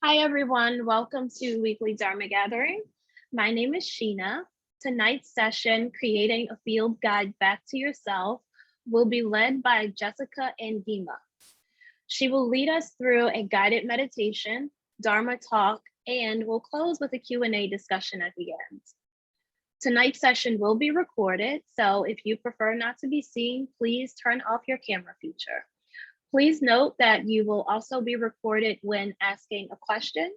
Hi, everyone. Welcome to Weekly Dharma Gathering. My name is Sheena. Tonight's session, Creating a Field Guide Back to Yourself, will be led by Jessica Angima. She will lead us through a guided meditation, Dharma talk, and we'll close with a Q&A discussion at the end. Tonight's session will be recorded, so if you prefer not to be seen, please turn off your camera feature. Please note that you will also be recorded when asking a question.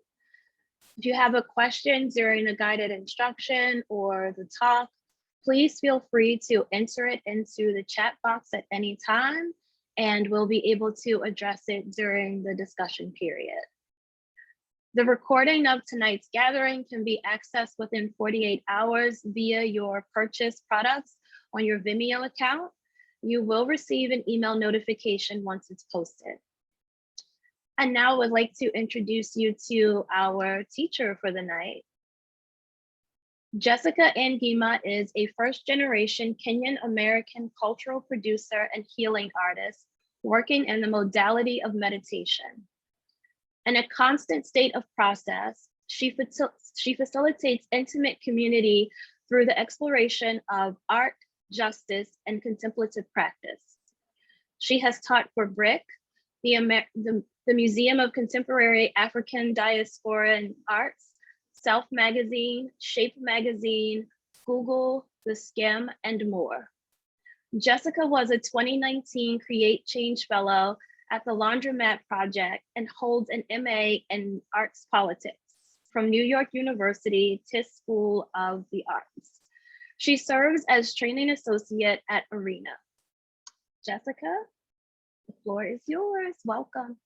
If you have a question during the guided instruction or the talk, please feel free to enter it into the chat box at any time, and we'll be able to address it during the discussion period. The recording of tonight's gathering can be accessed within 48 hours via your purchased products on your Vimeo account. You will receive an email notification once it's posted. And now I would like to introduce you to our teacher for the night. Jessica Angima is a first-generation Kenyan-American cultural producer and healing artist working in the modality of meditation. In a constant state of process, she facilitates intimate community through the exploration of art, justice, and contemplative practice. She has taught for BRIC, the Museum of Contemporary African Diasporan Arts, Self Magazine, Shape Magazine, Google, The Skim, and more. Jessica was a 2019 Create Change Fellow at the Laundromat Project and holds an MA in Arts Politics from New York University Tisch School of the Arts. She serves as training associate at Arena. Jessica, the floor is yours. Welcome.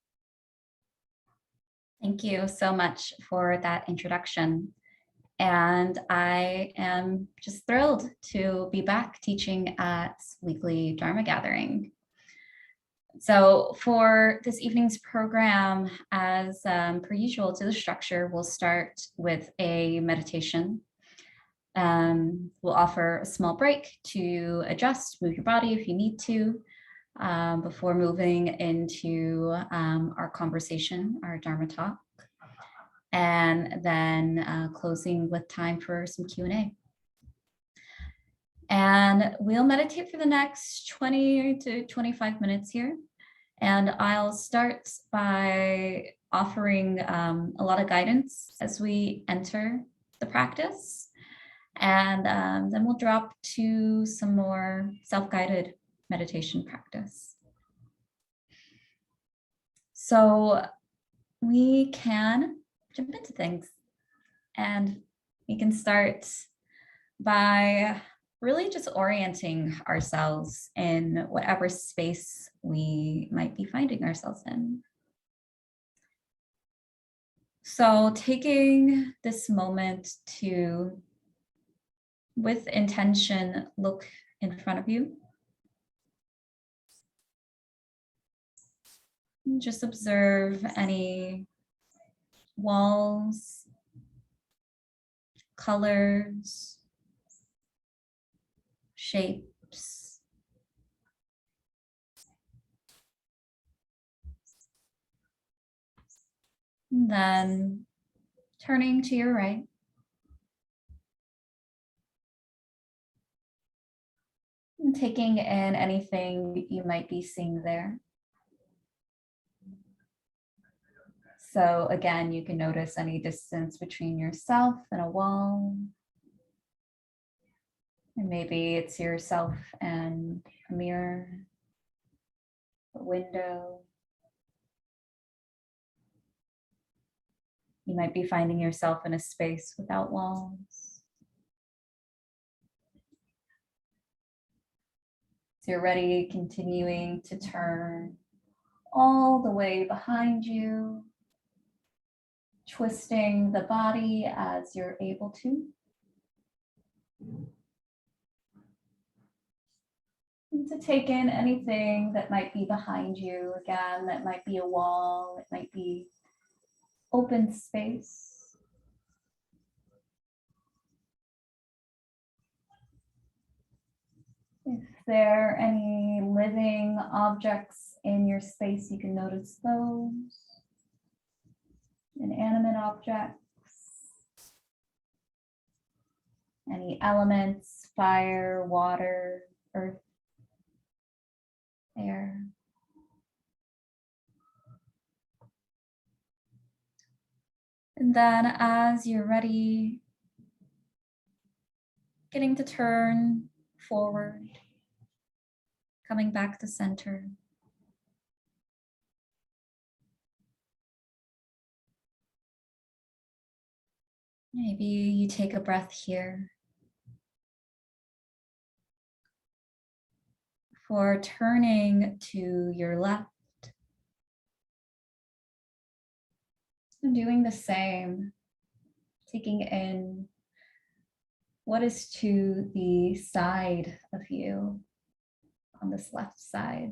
Thank you so much for that introduction. And I am just thrilled to be back teaching at Weekly Dharma Gathering. So for this evening's program, as per usual to the structure, we'll start with a meditation. We'll offer a small break to adjust, move your body if you need to, before moving into our conversation, our Dharma talk, and then closing with time for some Q&A. And we'll meditate for the next 20 to 25 minutes here. And I'll start by offering a lot of guidance as we enter the practice. And then we'll drop to some more self-guided meditation practice. So we can jump into things, and we can start by really just orienting ourselves in whatever space we might be finding ourselves in. So taking this moment to, with intention, look in front of you. Just observe any walls, colors, shapes. And then turning to your right. And taking in anything you might be seeing there. So again, you can notice any distance between yourself and a wall. And maybe it's yourself and a mirror, a window. You might be finding yourself in a space without walls. So you're ready, continuing to turn all the way behind you, twisting the body as you're able to. And to take in anything that might be behind you. Again, that might be a wall, it might be open space. If there are any living objects in your space, you can notice those. inanimate objects, any elements, fire, water, earth, air. And then as you're ready, getting to turn forward, coming back to center. Maybe you take a breath here before turning to your left and doing the same, taking in what is to the side of you on this left side.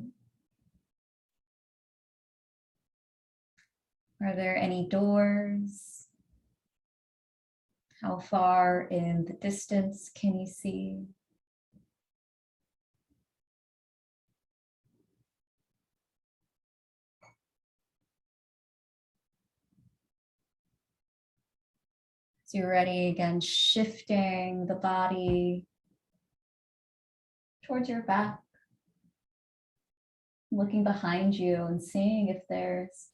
Are there any doors? How far in the distance can you see? So you're ready, again, shifting the body towards your back, looking behind you and seeing if there's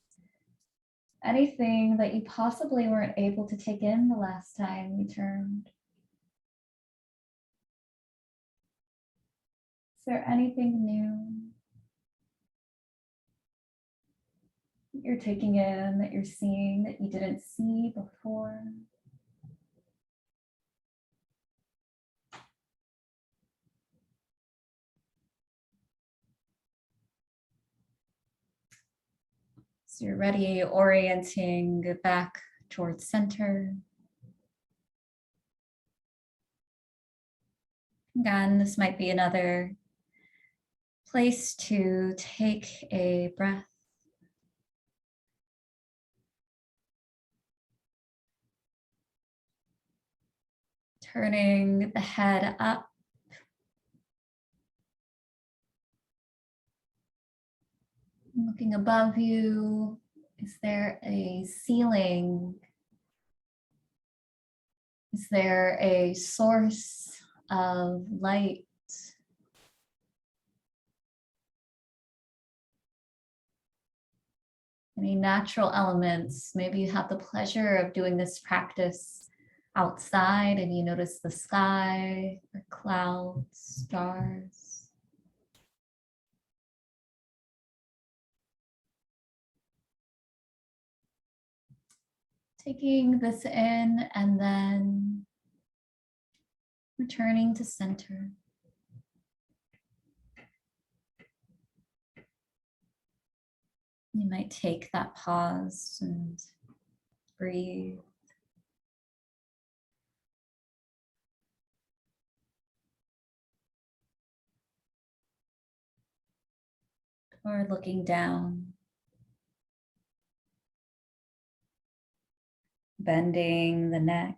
anything that you possibly weren't able to take in the last time you turned. Is there anything new that you're taking in, that you're seeing, that you didn't see before? So you're ready, orienting back towards center. Again, this might be another place to take a breath. Turning the head up. Looking above you, is there a ceiling? Is there a source of light? Any natural elements? Maybe you have the pleasure of doing this practice outside and you notice the sky or clouds, stars. Taking this in and then returning to center. You might take that pause and breathe. Or looking down. Bending the neck.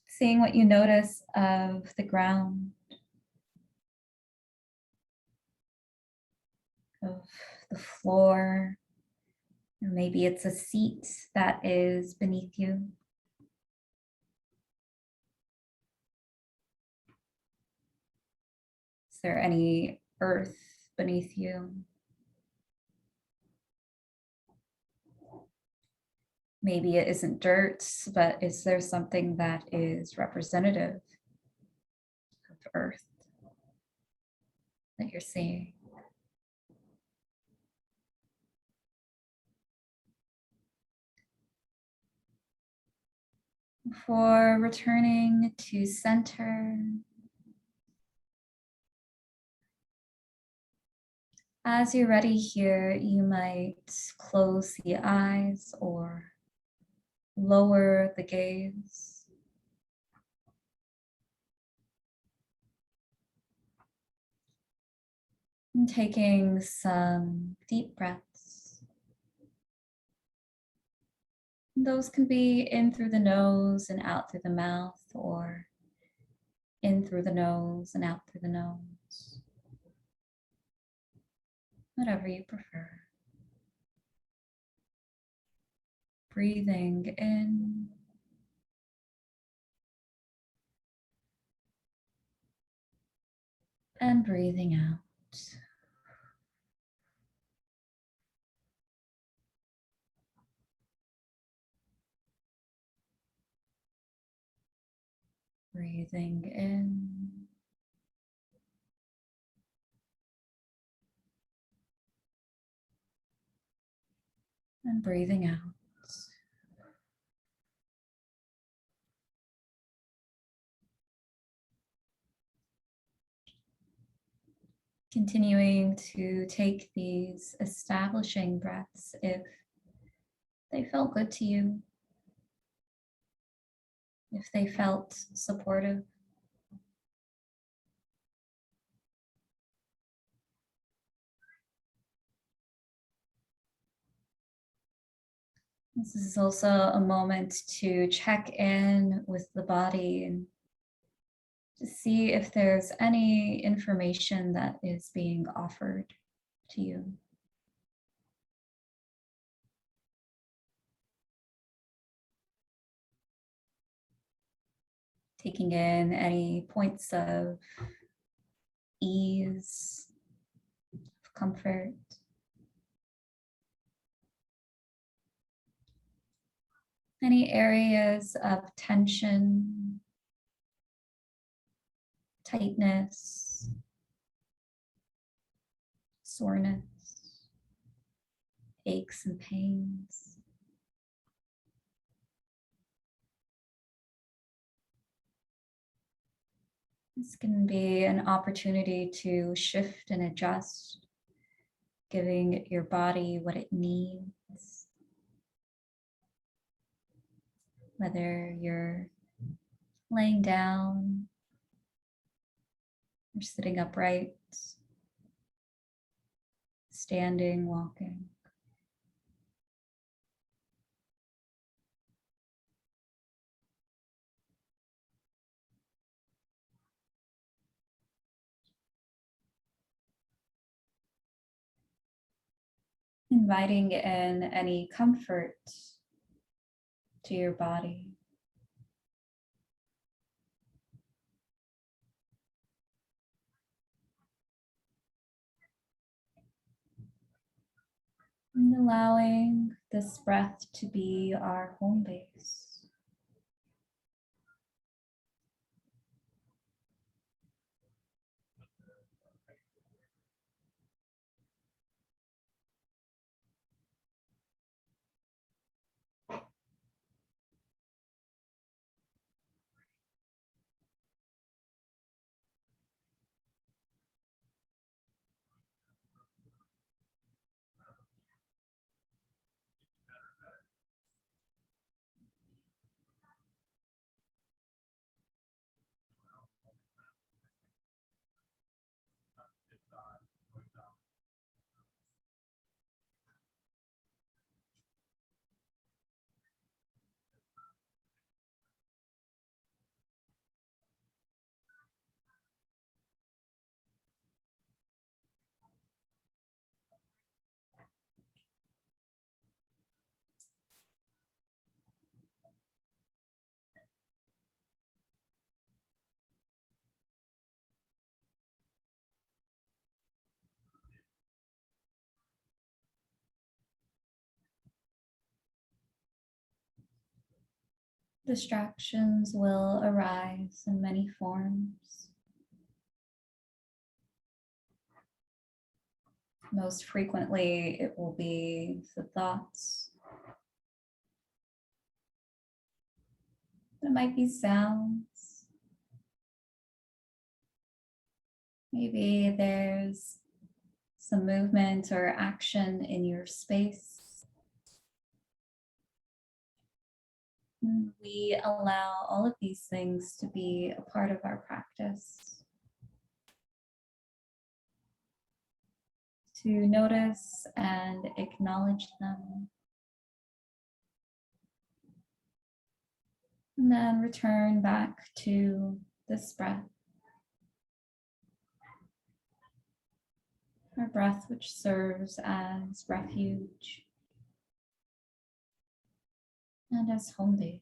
Seeing what you notice of the ground, of the floor, or maybe it's a seat that is beneath you. Is there any earth beneath you? Maybe it isn't dirt, but is there something that is representative of earth that you're seeing? Before returning to center, as you're ready here, you might close the eyes or lower the gaze. And taking some deep breaths. Those can be in through the nose and out through the mouth, or in through the nose and out through the nose. whatever you prefer. Breathing in and breathing out. Breathing in and breathing out. Continuing to take these establishing breaths if they felt good to you, if they felt supportive. This is also a moment to check in with the body and to see if there's any information that is being offered to you. Taking in any points of ease, of comfort. Any areas of tension, tightness, soreness, aches and pains. This can be an opportunity to shift and adjust, giving your body what it needs. Whether you're laying down or sitting upright, standing, walking. Inviting in any comfort to your body. And allowing this breath to be our home base. Distractions will arise in many forms. Most frequently, it will be the thoughts. It might be sounds. Maybe there's some movement or action in your space. We allow all of these things to be a part of our practice. To notice and acknowledge them. And then return back to this breath. Our breath, which serves as refuge and as home base.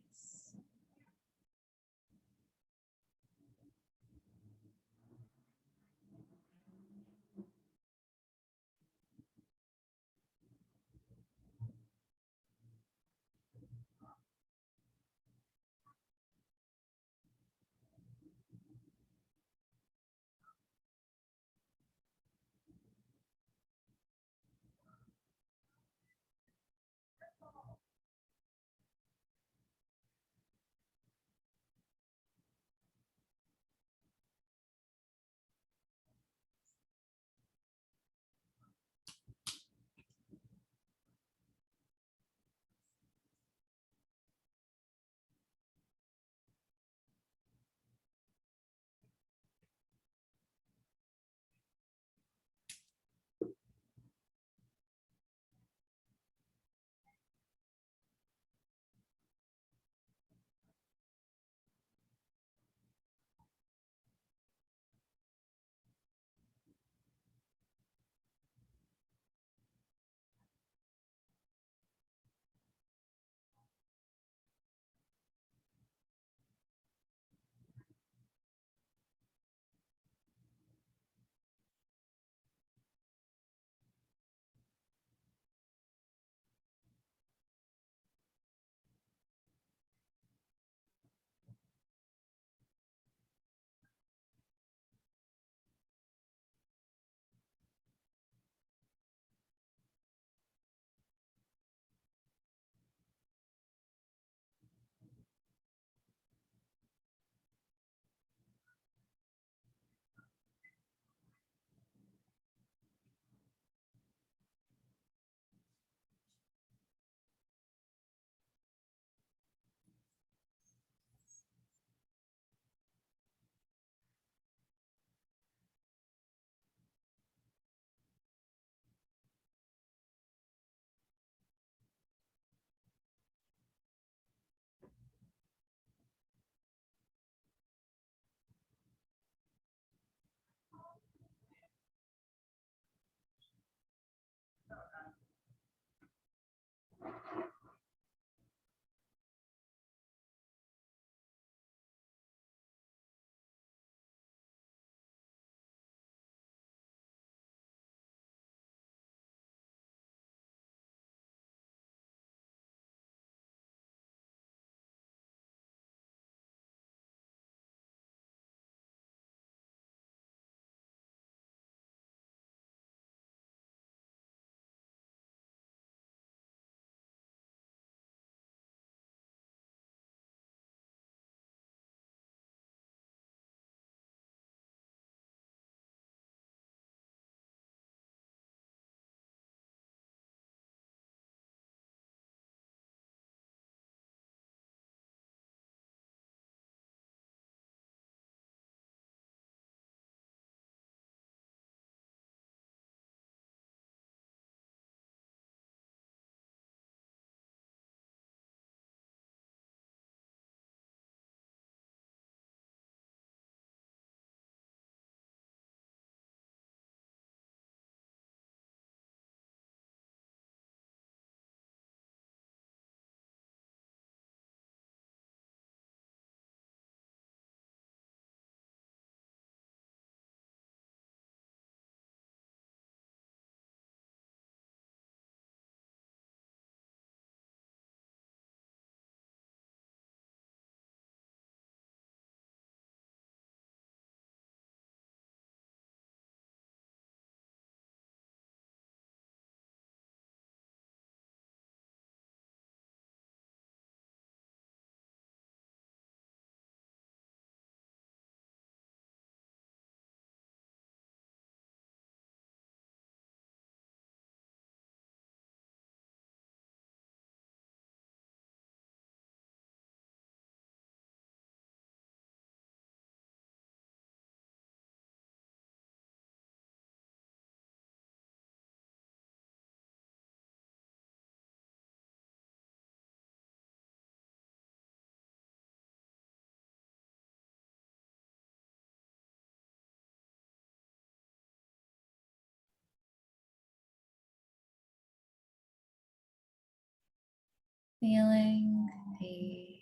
Feeling the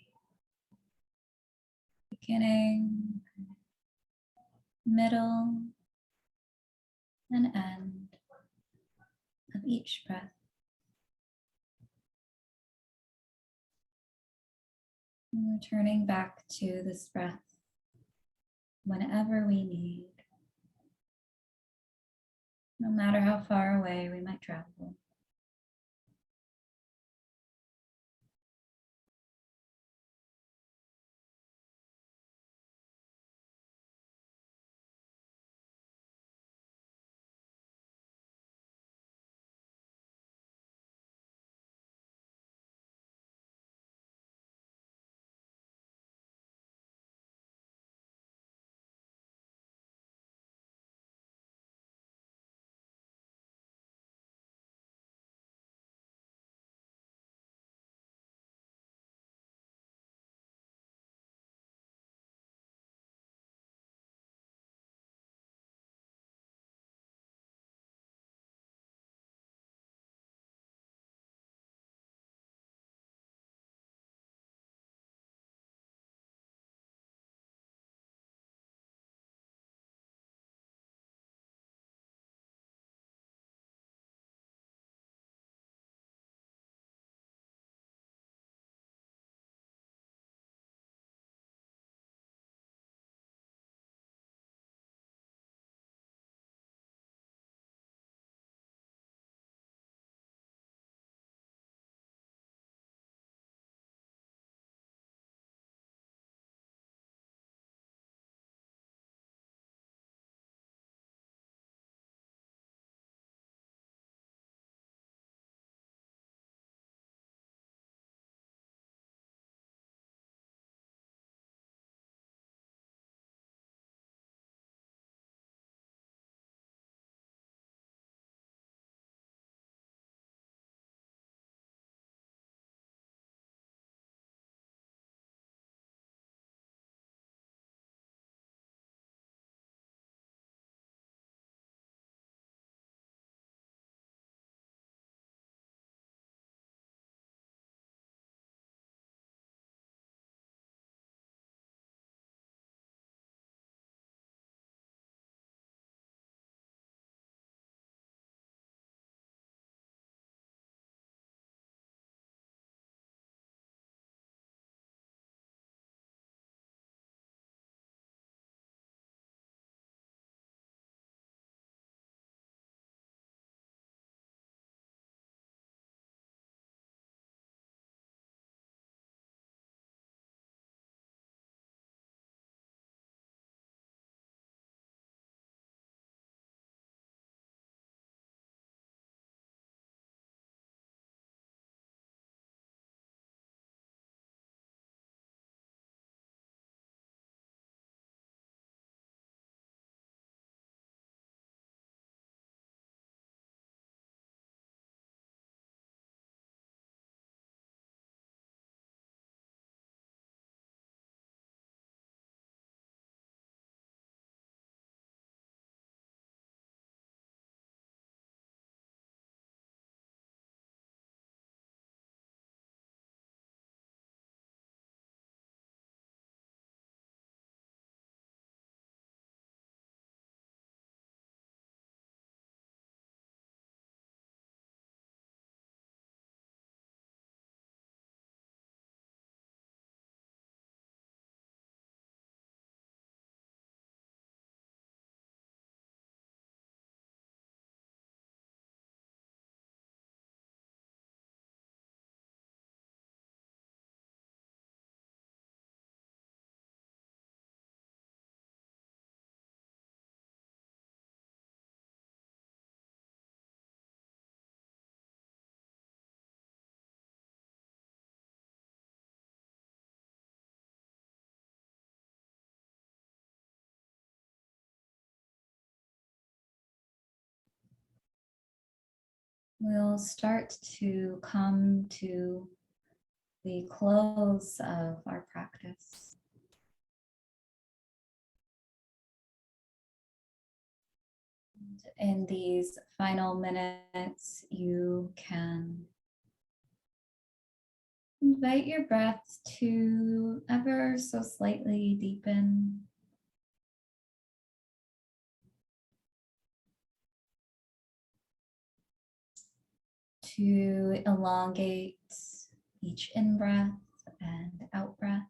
beginning, middle, and end of each breath. And returning back to this breath whenever we need, no matter how far away we might travel. We'll start to come to the close of our practice. In these final minutes, you can Invite your breath to ever so slightly deepen. To elongate each in-breath and out-breath.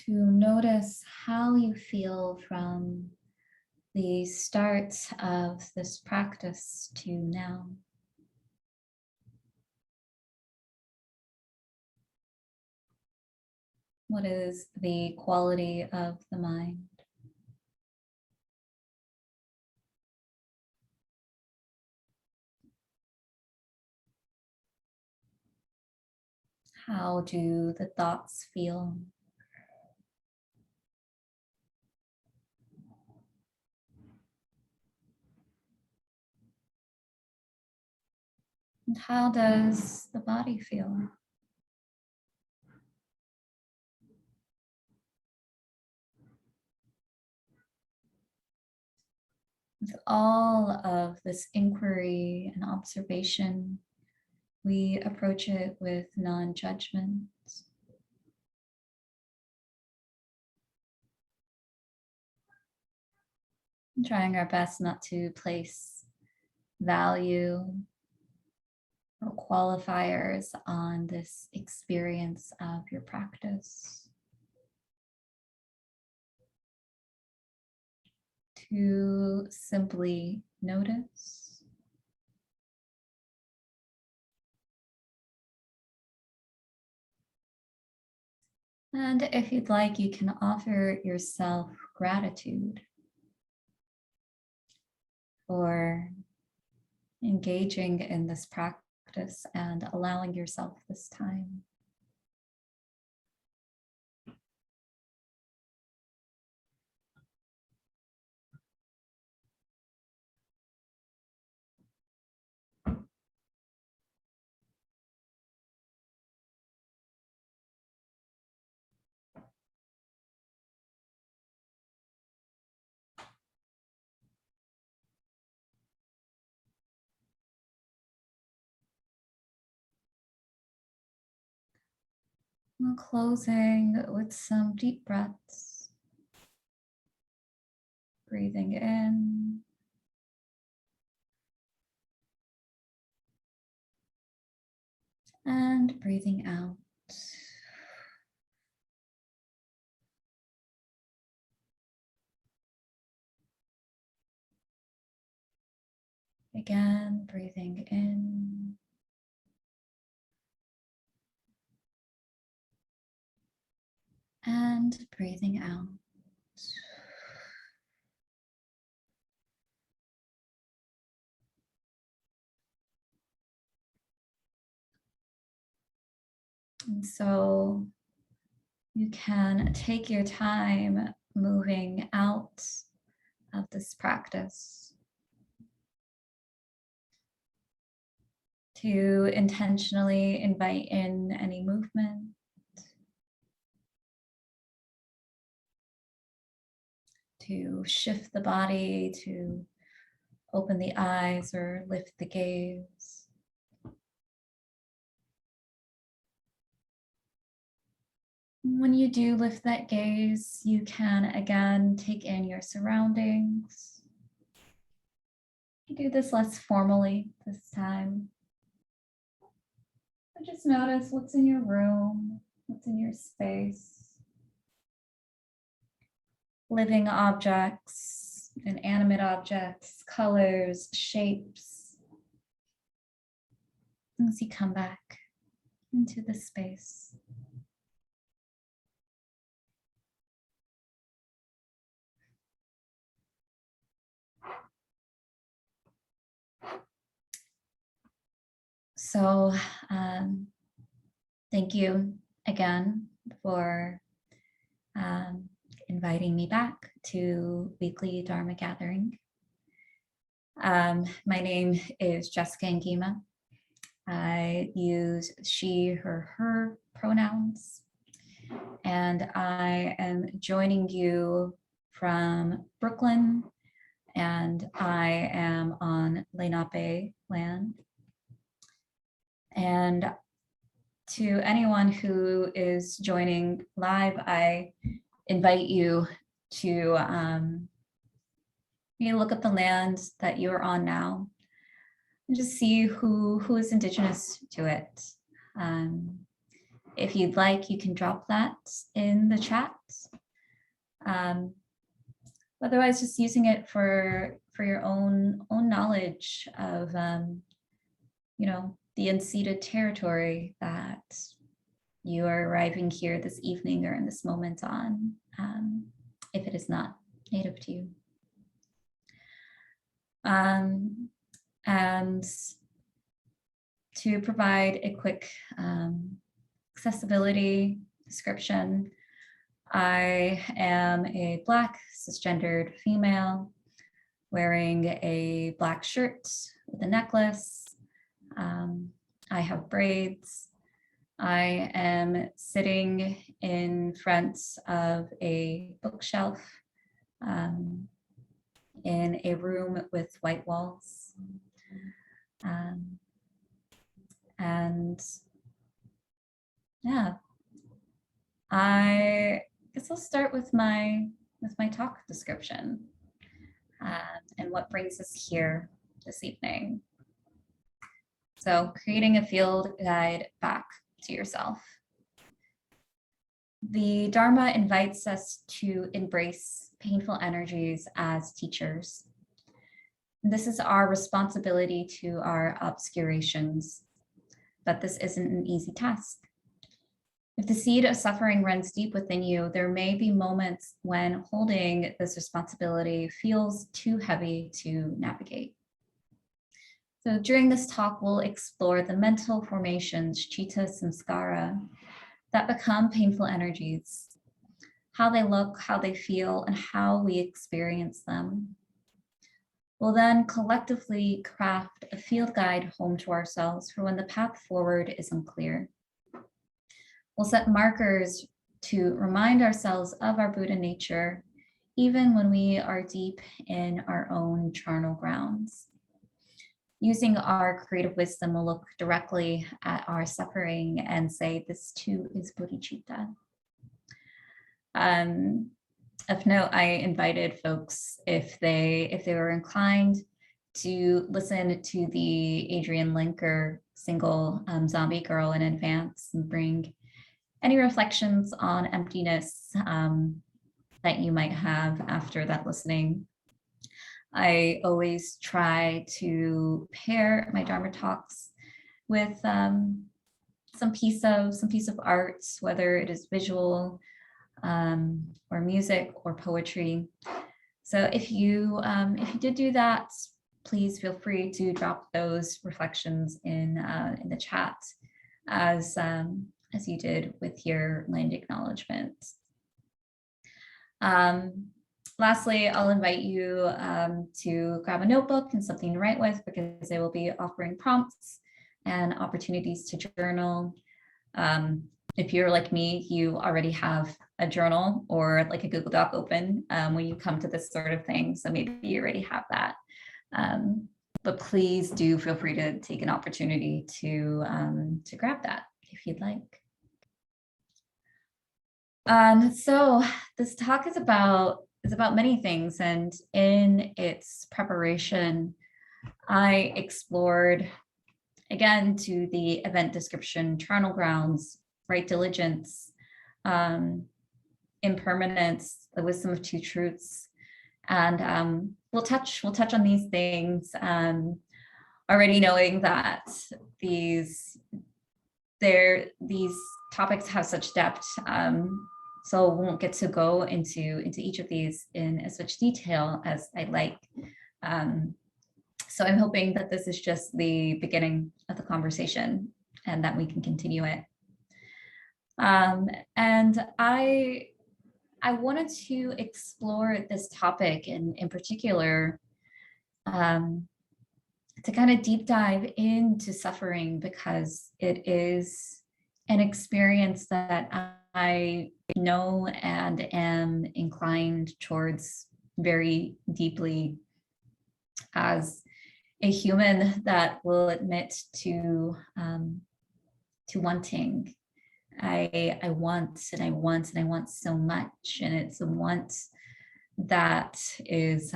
To notice how you feel from the start of this practice to now. What is the quality of the mind? How do the thoughts feel? And how does the body feel? With all of this inquiry and observation, we approach it with non-judgment. Trying our best not to place value or qualifiers on this experience of your practice. To simply notice. And if you'd like, you can offer yourself gratitude for engaging in this practice and allowing yourself this time. We're closing with some deep breaths. Breathing in. And breathing out. Again, breathing in. And breathing out. And so you can take your time moving out of this practice to intentionally invite in any movement, to shift the body, to open the eyes or lift the gaze. When you do lift that gaze, you can again take in your surroundings. You do this less formally this time. But just notice what's in your room, what's in your space. Living objects, inanimate objects, colors, shapes. As you come back into the space. So Thank you again for inviting me back to weekly Dharma gathering. My name is Jessica Angima. I use she, her pronouns, and I am joining you from Brooklyn, and I am on Lenape land. And to anyone who is joining live, I invite you to look at the land that you're on now and just see who is indigenous to it. If you'd like, you can drop that in the chat. Otherwise, just using it for your own knowledge of the unceded territory that you are arriving here this evening or in this moment on, if it is not native to you. And to provide a quick accessibility description, I am a Black cisgendered female wearing a black shirt with a necklace. I have braids. I am sitting in front of a bookshelf in a room with white walls. And yeah, I guess I'll start with my talk description and what brings us here this evening. So, creating a field guide back to yourself. The Dharma invites us to embrace painful energies as teachers. This is our responsibility to our obscurations, but this isn't an easy task. If the seed of suffering runs deep within you, there may be moments when holding this responsibility feels too heavy to navigate. So during this talk, we'll explore the mental formations, chitta samskara, that become painful energies, how they look, how they feel, and how we experience them. We'll then collectively craft a field guide home to ourselves for when the path forward is unclear. We'll set markers to remind ourselves of our Buddha nature, even when we are deep in our own charnel grounds. Using our creative wisdom, we'll look directly at our suffering and say, this too is bodhicitta. Of note, I invited folks, if they were inclined, to listen to the Adrian Linker single Zombie Girl in advance and bring any reflections on emptiness that you might have after that listening. I always try to pair my Dharma talks with some piece of art, whether it is visual or music or poetry. So if you did do that, please feel free to drop those reflections in the chat as you did with your land acknowledgement. Lastly, I'll invite you to grab a notebook and something to write with, because I will be offering prompts and opportunities to journal. If you're like me, you already have a journal or like a Google Doc open when you come to this sort of thing. So maybe you already have that. But please do feel free to take an opportunity to grab that if you'd like. So this talk is about many things, and in its preparation, I explored, again, to the event description, charnel grounds, right diligence, impermanence, the wisdom of two truths, and we'll touch on these things, already knowing that these topics have such depth. So we won't get to go into each of these in as much detail as I'd like. So I'm hoping that this is just the beginning of the conversation and that we can continue it. And I wanted to explore this topic in particular, to kind of deep dive into suffering, because it is an experience that I know and am inclined towards very deeply as a human that will admit to wanting. I want and I want and I want so much, and it's a want that is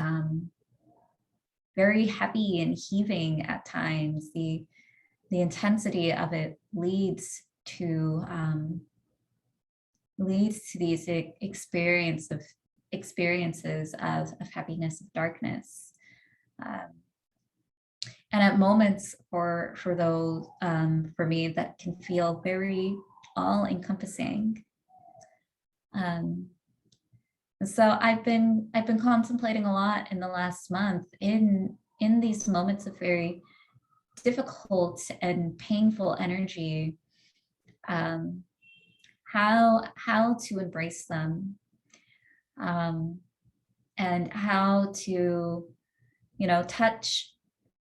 very heavy and heaving at times. The intensity of it leads to these experiences of heaviness, of darkness. And at moments for those for me, that can feel very all-encompassing. So I've been contemplating a lot in the last month in these moments of very difficult and painful energy, how to embrace them, and how to,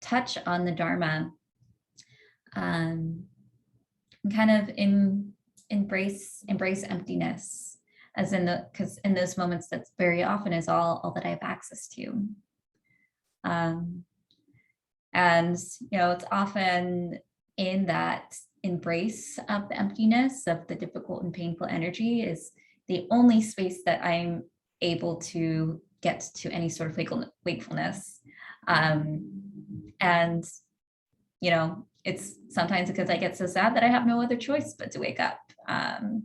touch on the Dharma, and kind of embrace emptiness, as because in those moments, that's very often is all that I have access to. And it's often in that embrace of the emptiness, of the difficult and painful energy, is the only space that I'm able to get to any sort of wakefulness. And it's sometimes because I get so sad that I have no other choice but to wake up. And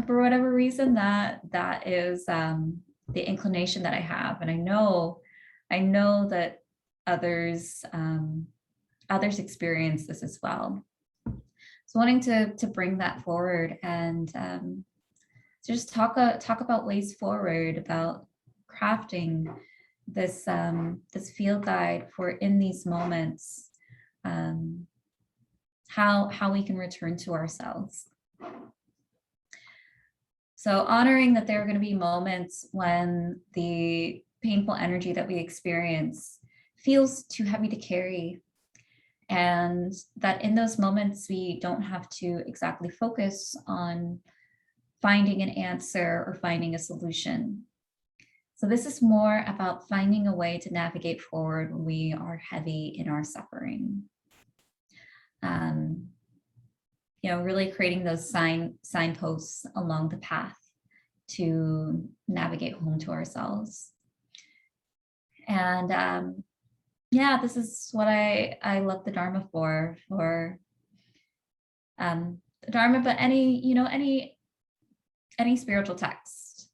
for whatever reason, that is the inclination that I have. And I know that others experience this as well. So wanting to bring that forward, and to just talk about ways forward, about crafting this this field guide for in these moments, how we can return to ourselves. So honoring that there are going to be moments when the painful energy that we experience feels too heavy to carry, and that in those moments we don't have to exactly focus on finding an answer or finding a solution. So this is more about finding a way to navigate forward when we are heavy in our suffering. Really creating those signposts along the path to navigate home to ourselves. And this is what I love the Dharma for the Dharma, but any spiritual text.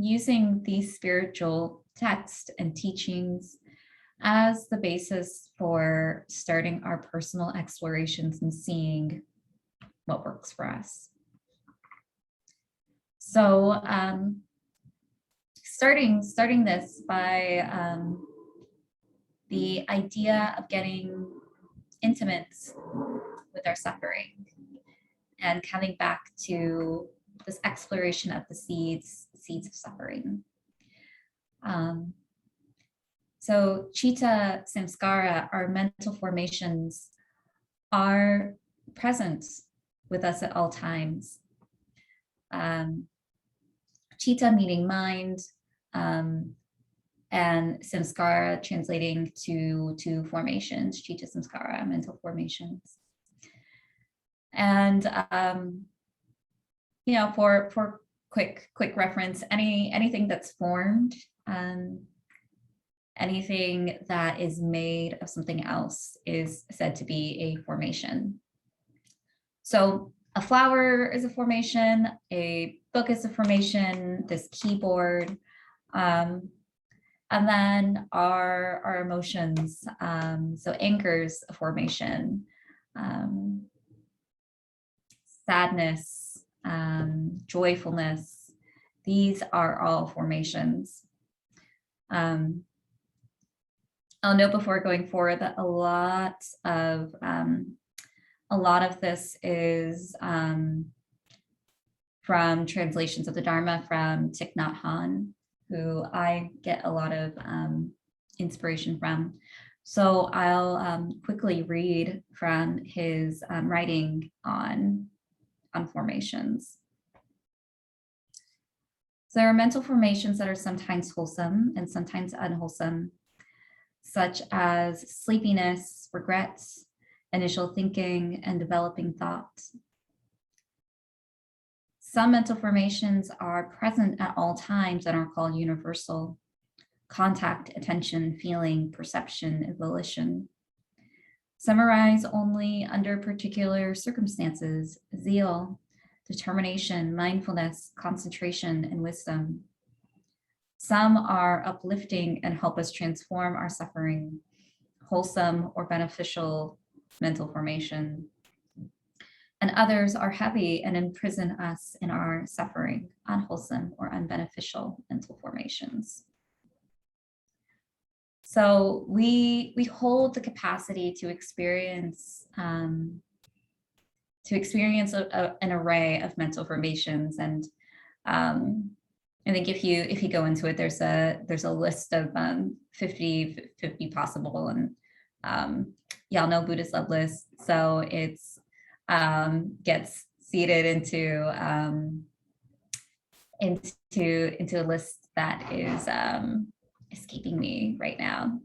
Using these spiritual texts and teachings as the basis for starting our personal explorations and seeing what works for us. So starting this by the idea of getting intimate with our suffering and coming back to this exploration of the seeds of suffering. So chitta samskara, our mental formations, are present with us at all times. Chitta meaning mind, and samskara translating to formations, chitta samskara, mental formations. And for quick reference, anything that's formed, anything that is made of something else is said to be a formation. So a flower is a formation, a book is a formation, this keyboard, and then our emotions. So anger's a formation, sadness, joyfulness, these are all formations. I'll note before going forward that a lot of A lot of this is from translations of the Dharma from Thich Nhat Hanh, who I get a lot of inspiration from. So I'll quickly read from his writing on formations. So there are mental formations that are sometimes wholesome and sometimes unwholesome, such as sleepiness, regrets, initial thinking, and developing thoughts. Some mental formations are present at all times and are called universal: contact, attention, feeling, perception, and volition. Some arise only under particular circumstances: zeal, determination, mindfulness, concentration, and wisdom. Some are uplifting and help us transform our suffering: wholesome or beneficial mental formation. And others are heavy and imprison us in our suffering: unwholesome or unbeneficial mental formations. So we hold the capacity to experience an array of mental formations, and I think if you go into it, there's a list of 50 possible, and y'all know Buddhist love lists, so it's gets seeded into a list that is escaping me right now.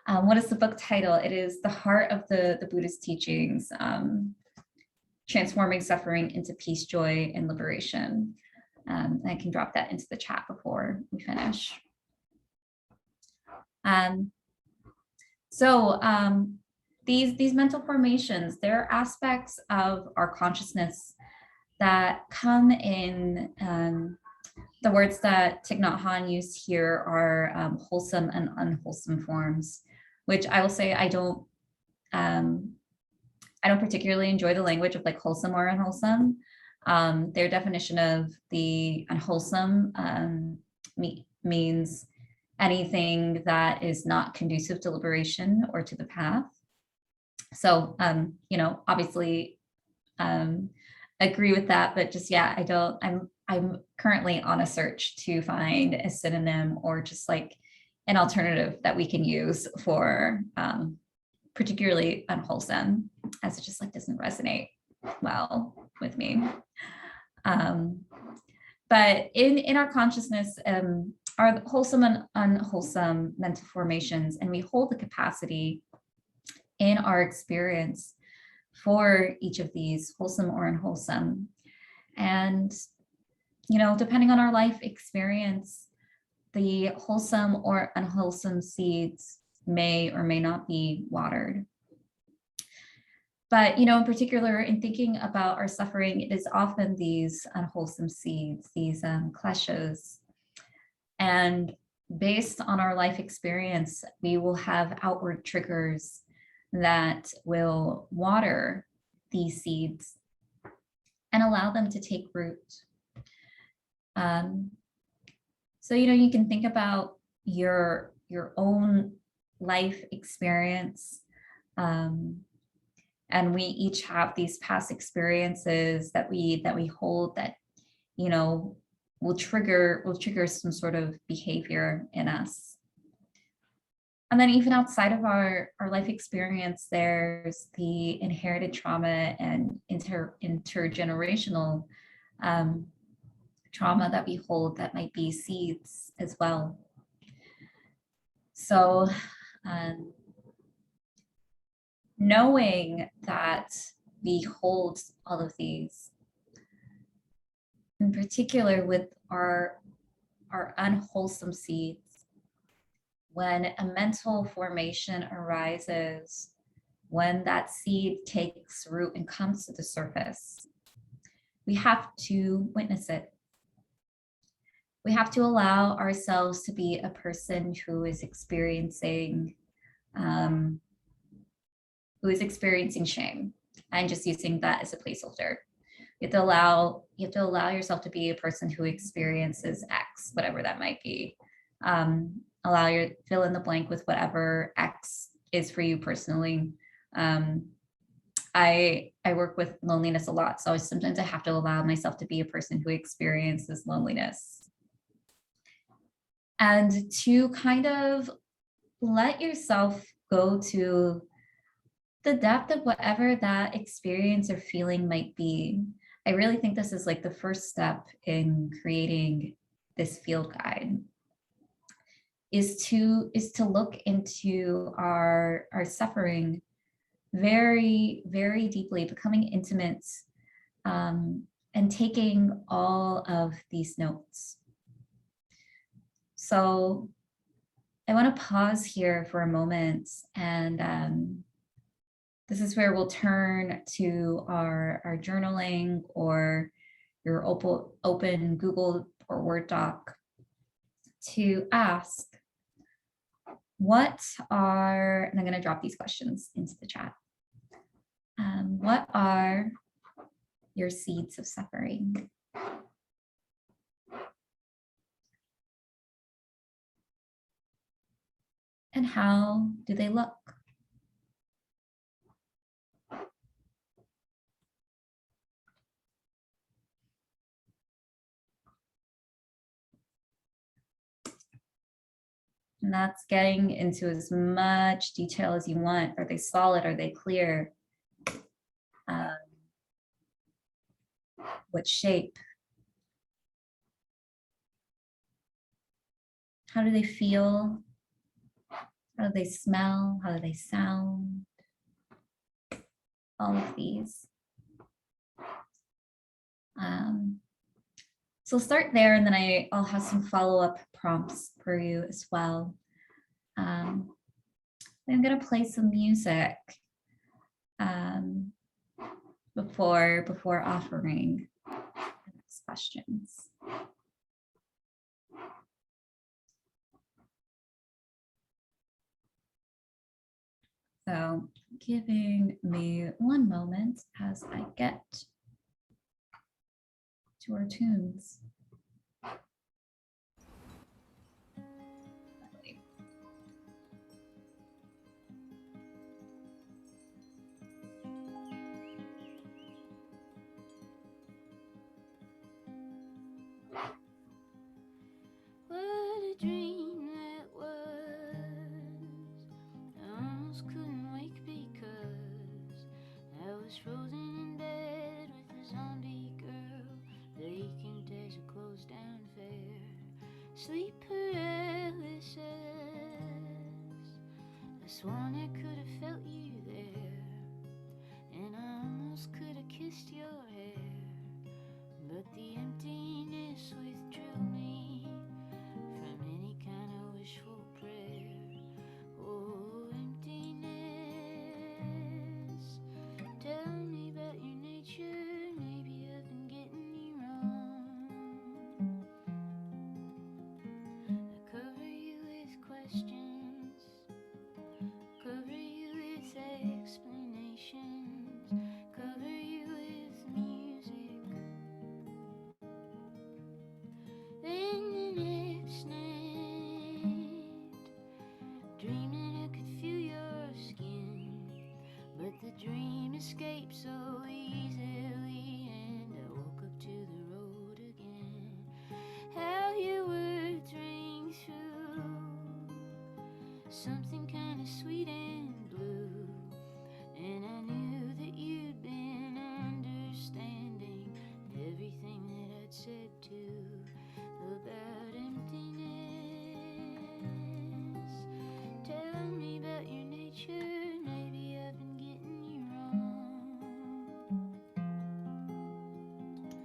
What is the book title? It is The Heart of the Buddhist Teachings, Transforming Suffering into Peace, Joy, and Liberation. I can drop that into the chat before we finish. These mental formations, they're aspects of our consciousness that come in, the words that Thich Nhat Hanh used here are wholesome and unwholesome forms, which I will say I don't particularly enjoy the language of like wholesome or unwholesome. Their definition of the unwholesome means anything that is not conducive to liberation or to the path. So, obviously agree with that, but just, yeah, I'm currently on a search to find a synonym or just like an alternative that we can use for particularly unwholesome, as it just like doesn't resonate well with me. But in our consciousness are wholesome and unwholesome mental formations, and we hold the capacity in our experience for each of these, wholesome or unwholesome. And, depending on our life experience, the wholesome or unwholesome seeds may or may not be watered. But, in particular, in thinking about our suffering, it is often these unwholesome seeds, these kleshas. And based on our life experience, we will have outward triggers that will water these seeds and allow them to take root. So, you can think about your own life experience. And we each have these past experiences that we hold that, will trigger some sort of behavior in us. And then even outside of our life experience, there's the inherited trauma and intergenerational trauma that we hold that might be seeds as well. So knowing that we hold all of these, in particular with our unwholesome seeds, when a mental formation arises, when that seed takes root and comes to the surface, we have to witness it. We have to allow ourselves to be a person who is experiencing shame. I'm just using that as a placeholder. You have to allow yourself to be a person who experiences X, whatever that might be. Fill in the blank with whatever X is for you personally. I work with loneliness a lot. So sometimes I have to allow myself to be a person who experiences loneliness. And to kind of let yourself go to the depth of whatever that experience or feeling might be. I really think this is like the first step in creating this field guide is to look into our suffering very, very deeply, becoming intimate, and taking all of these notes. So I want to pause here for a moment, and this is where we'll turn to our journaling or your open Google or Word doc to ask, what are, and I'm going to drop these questions into the chat. What are your seeds of suffering? And how do they look? And that's getting into as much detail as you want. Are they solid? Are they clear? What shape? How do they feel? How do they smell? How do they sound? All of these. So start there, and then I'll have some follow-up prompts for you as well. I'm going to play some music before offering the next questions. So giving me one moment as I get to our tunes. What a dream that was. I almost couldn't wake because I was frozen in bed with a zombie girl. They came days a closed down fair. Sleep paralysis. I sworn I could have felt you there, and I almost could have kissed your hair, but the emptiness withdrew me from any kind of wishful prayer. Oh, emptiness, tell me about your nature. Maybe I've been getting you wrong. I cover you with questions, cover you with explanations, cover you with music. Then the next night, dreaming I could feel your skin, but the dream escaped so easily, and I woke up to the road again. How your words ring through, something kind of sweet and blue, and I knew that you'd been understanding everything that I'd said too about emptiness. Tell me about your nature. Maybe I've been getting you wrong.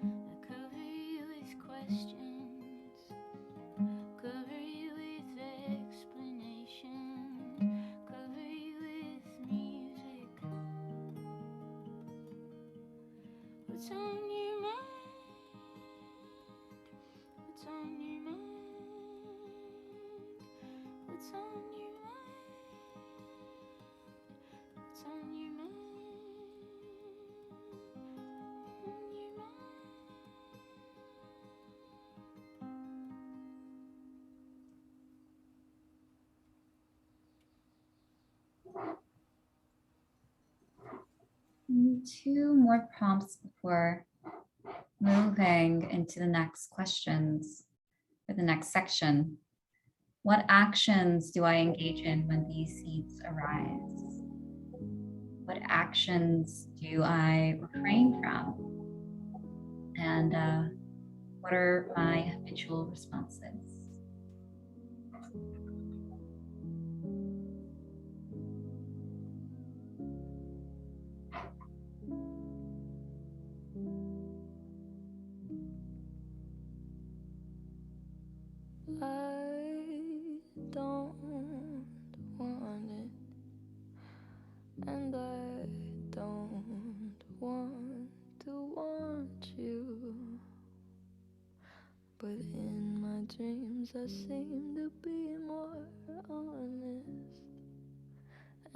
I cover you with questions, cover you with explanations, cover you with music. What's on your mind? What's on your mind? What's on your mind? What's on your mind? On your mind. Two more prompts before moving into the next questions for the next section. What actions do I engage in when these seeds arise? What actions do I refrain from? And what are my habitual responses? I don't want it, and I don't want to want you. But in my dreams I seem to be more honest,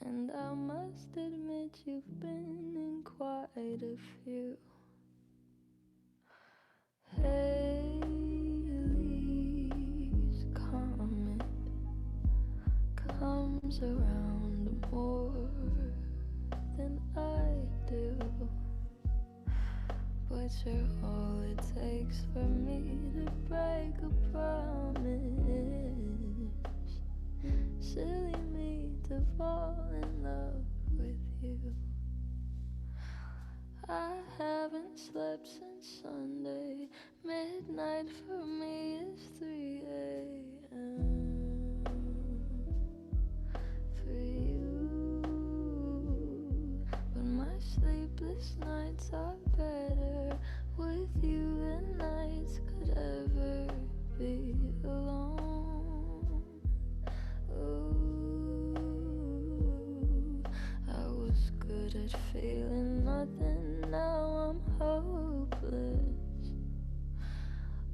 and I must admit you've been in quite a few. Haley's comet comes around more than I do, but you're all it takes for me to break a promise. Silly me to fall in love with you. I haven't slept since Sunday. Midnight for me is 3 a.m. for you. But my sleepless nights are better with you than nights could ever be alone. Ooh, I was good at feeling nothing, now I'm hopeless.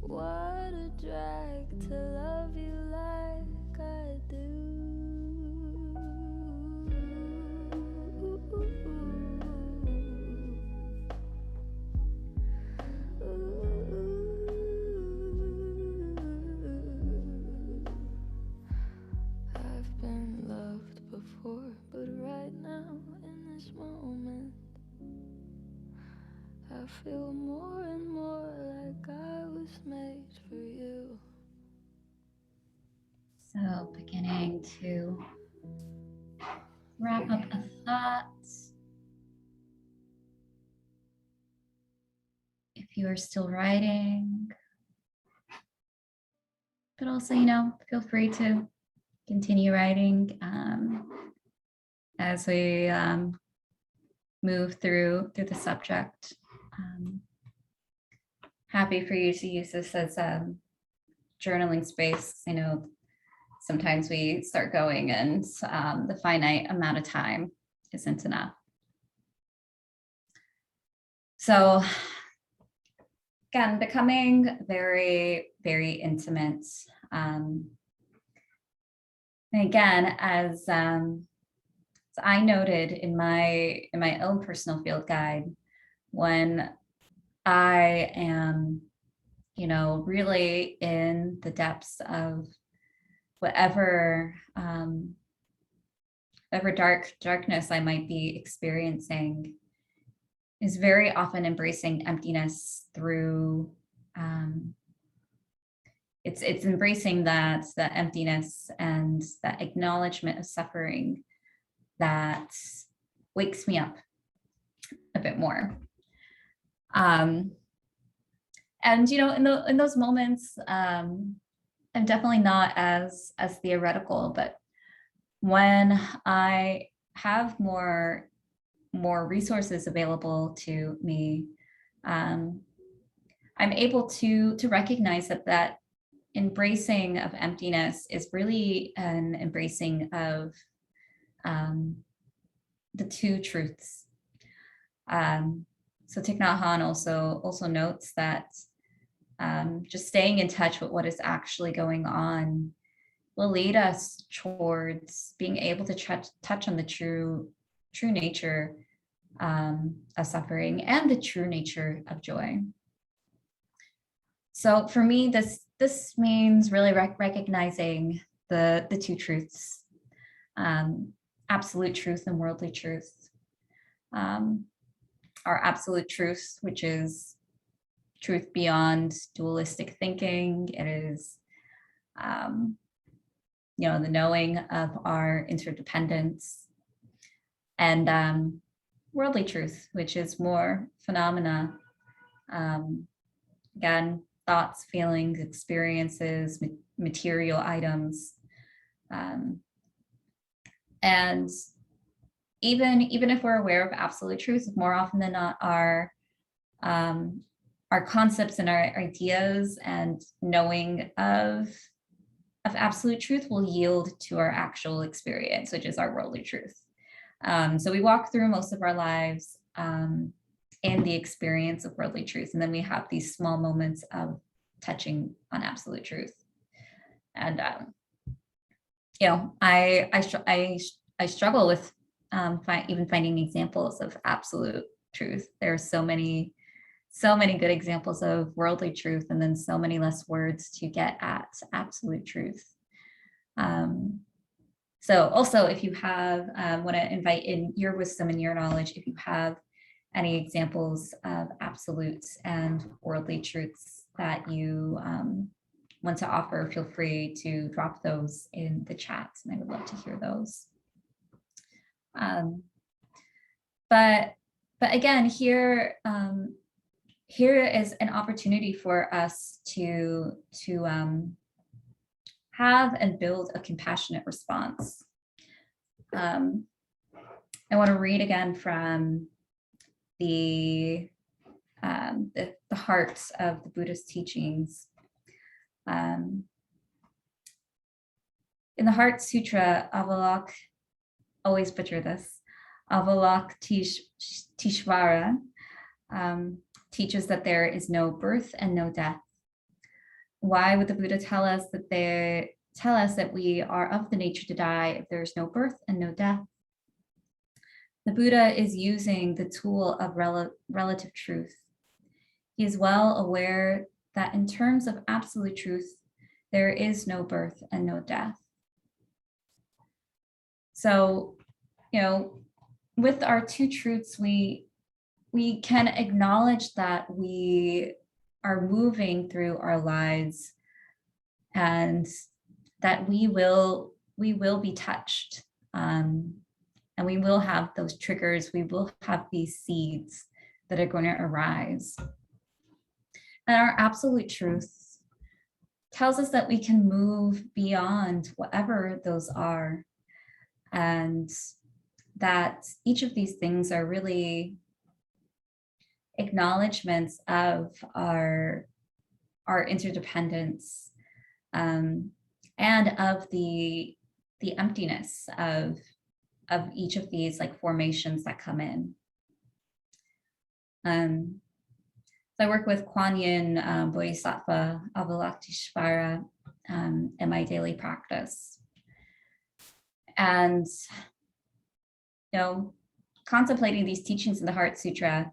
What a drag to love you like I do. I've been loved before, but right now, in this moment, I feel more and more like I was made for you. So beginning to wrap up a thought. If you are still writing, but also, feel free to continue writing as we move through the subject. Happy for you to use this as a journaling space. I know sometimes we start going and the finite amount of time isn't enough. So again, becoming very, very intimate. And again, as I noted in my own personal field guide, when I am, really in the depths of whatever darkness I might be experiencing, is very often embracing emptiness through it's embracing that emptiness and that acknowledgement of suffering that wakes me up a bit more. And in those moments, I'm definitely not as theoretical, but when I have more resources available to me, I'm able to recognize that embracing of emptiness is really an embracing of the two truths. So Thich Nhat Hanh also notes that just staying in touch with what is actually going on will lead us towards being able to touch on the true nature of suffering and the true nature of joy. So for me, this means really recognizing the two truths, absolute truth and worldly truth. our absolute truth, which is truth beyond dualistic thinking. It is, the knowing of our interdependence, and worldly truth, which is more phenomena. Again, thoughts, feelings, experiences, material items. And even if we're aware of absolute truth, more often than not, our concepts and our ideas and knowing of absolute truth will yield to our actual experience, which is our worldly truth. So we walk through most of our lives in the experience of worldly truth, and then we have these small moments of touching on absolute truth. And I struggle with even finding examples of absolute truth. There are so many good examples of worldly truth, and then so many less words to get at absolute truth. So also, if you have, want to invite in your wisdom and your knowledge, if you have any examples of absolutes and worldly truths that you want to offer, feel free to drop those in the chat, and I would love to hear those. But again, here is an opportunity for us to have and build a compassionate response. I want to read again from the heart of the Buddhist teachings. In the Heart Sutra, always butcher this, Avalokiteshvara teaches that there is no birth and no death. Why would the Buddha tell us that we are of the nature to die if there is no birth and no death? The Buddha is using the tool of relative truth. He is well aware that in terms of absolute truth, there is no birth and no death. So, with our two truths, we can acknowledge that we are moving through our lives, and that we will be touched, and we will have those triggers. We will have these seeds that are going to arise. And our absolute truth tells us that we can move beyond whatever those are, and that each of these things are really acknowledgements of our interdependence, and of the emptiness of each of these formations that come in. So I work with Kuan Yin, Bodhisattva, Avalokiteshvara in my daily practice. And contemplating these teachings in the Heart Sutra,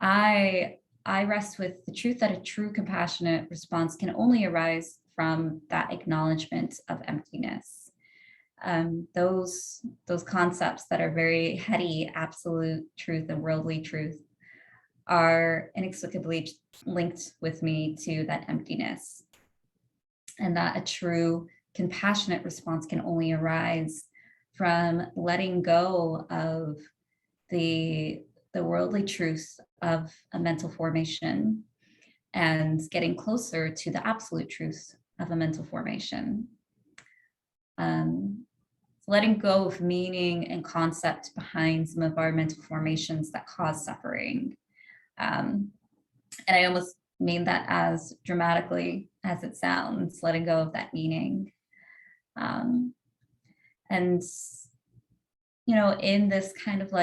I rest with the truth that a true compassionate response can only arise from that acknowledgement of emptiness. Those concepts that are very heady, absolute truth and worldly truth, are inexplicably linked with me to that emptiness, and that a true compassionate response can only arise from letting go of the worldly truth of a mental formation and getting closer to the absolute truth of a mental formation. Letting go of meaning and concept behind some of our mental formations that cause suffering. And I almost mean that as dramatically as it sounds, letting go of that meaning. And, in this kind of